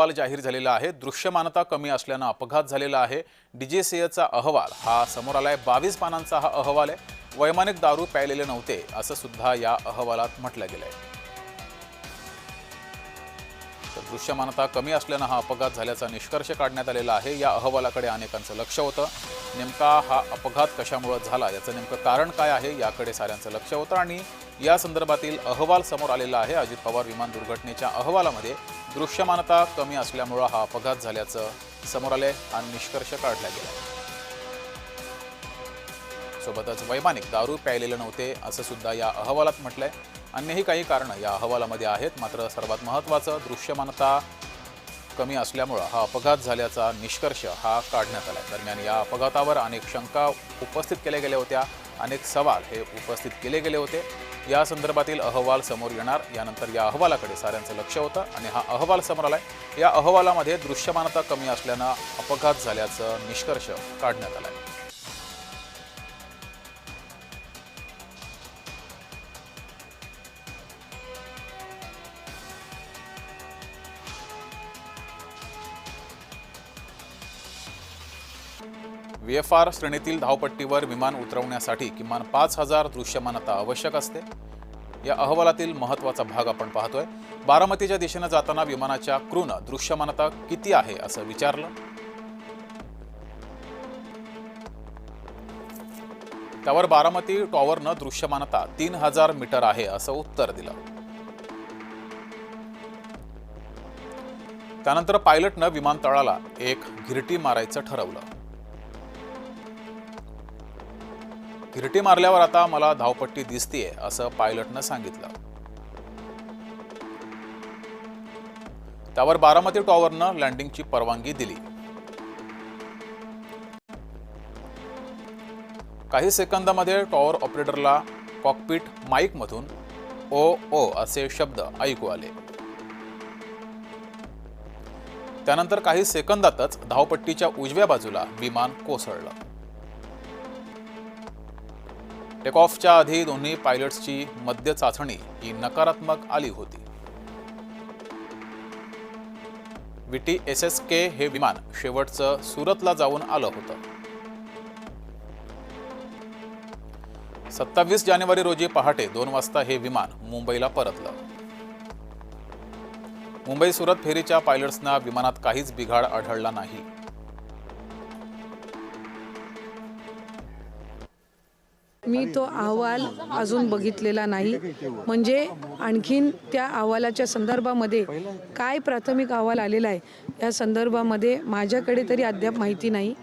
अहवाल जाहीर झालेला आहे। दृश्यमानता कमी असल्याने अपघात झालेला आहे। डीजीसीएचा अहवाल हा समोर आलाय। 22 पानांचा हा अहवाल आहे। वैमानिक दारू प्यायलेले नव्हते असं सुद्धा या अहवालात म्हटलं गेलंय। तर दृश्यमानता कमी असल्याने हा अपघात झाल्याचा निष्कर्ष काढण्यात आलेला आहे। या अहवालाकडे अनेकांचं लक्ष होतं। नेमका हा अपघात कशामुळे झाला याचं नेमकं कारण काय आहे याकडे साऱ्यांचं लक्ष होतं आणि या संदर्भातील अहवाल समोर आलेला आहे। अजित पवार विमान दुर्घटनेच्या अहवालामध्ये दृश्यमानता कमी असल्यामुळे हा अपघात झाल्याचं समोर आले आणि निष्कर्ष काढला गेला। सोबतच वैमानिक दारू प्यायलेले नव्हते असं सुद्धा या अहवालात म्हटलंय। अन्यही काही कारणं या अहवालामध्ये आहेत, मात्र सर्वात महत्त्वाचं दृश्यमानता कमी असल्यामुळे हा अपघात झाल्याचा निष्कर्ष हा काढण्यात आला। दरम्यान या अपघातावर अनेक शंका उपस्थित केल्या गेल्या होत्या, अनेक सवाल हे उपस्थित केले गेले होते। या संदर्भातील अहवाल समोर येणार, यानंतर या अहवालाकडे साऱ्यांचं लक्ष होतं आणि हा अहवाल समोर आलाय। या अहवालामध्ये दृश्यमानता कमी असल्याने अपघात झाल्याचं निष्कर्ष काढण्यात आलाय। VFR श्रेणीतील धावपट्टीवर विमान उतरवण्यासाठी किमान 5000 दृश्यमानता आवश्यक असते। या अहवालातील महत्त्वाचा भाग आपण पाहतोय। बारामतीच्या दिशेने जाताना विमानाच्या क्रूनं दृश्यमानता किती आहे असं विचारलं। त्यावर बारामती टॉवरनं दृश्यमानता 3000 मीटर आहे असं उत्तर दिलं। त्यानंतर पायलटनं विमानतळाला एक घिरटी मारायचं ठरवलं। घिरटी मारल्यावर आता मला धावपट्टी दिसतीये असं पायलटनं सांगितलं। त्यावर बारामती टॉवरनं लँडिंगची परवानगी दिली। काही सेकंदामध्ये टॉवर ऑपरेटरला कॉकपिट माईकमधून ओ ओ असे शब्द ऐकू आले। त्यानंतर काही सेकंदातच धावपट्टीच्या उजव्या बाजूला विमान कोसळलं। टेक ऑफच्या आधी दोन्ही पायलट्सची मध्य चाचणी ही नकारात्मक आली होती। VTSSK हे विमान शेवटचं सुरतला जाऊन आलं होतं। 27 जानेवारी रोजी पहाटे 2 वाजता हे विमान मुंबईला परतलं। मुंबई सुरत फेरीच्या पायलट्सना विमानात काहीच बिघाड आढळला नाही। मी तो अहवाल अजून बघितलेला नाही, म्हणजे आणखीन त्या अहवालाच्या संदर्भामध्ये काय प्राथमिक अहवाल आलेला आहे या संदर्भामध्ये माझ्याकडे तरी अद्याप माहिती नाही।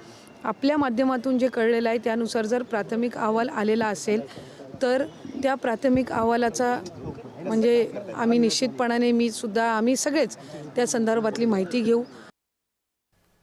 आपल्या माध्यमातून जे कळलेलं आहे त्यानुसार जर प्राथमिक अहवाल आलेला असेल तर त्या प्राथमिक अहवालाचा म्हणजे आम्ही निश्चितपणाने आम्ही सगळेच त्या संदर्भातली माहिती घेऊ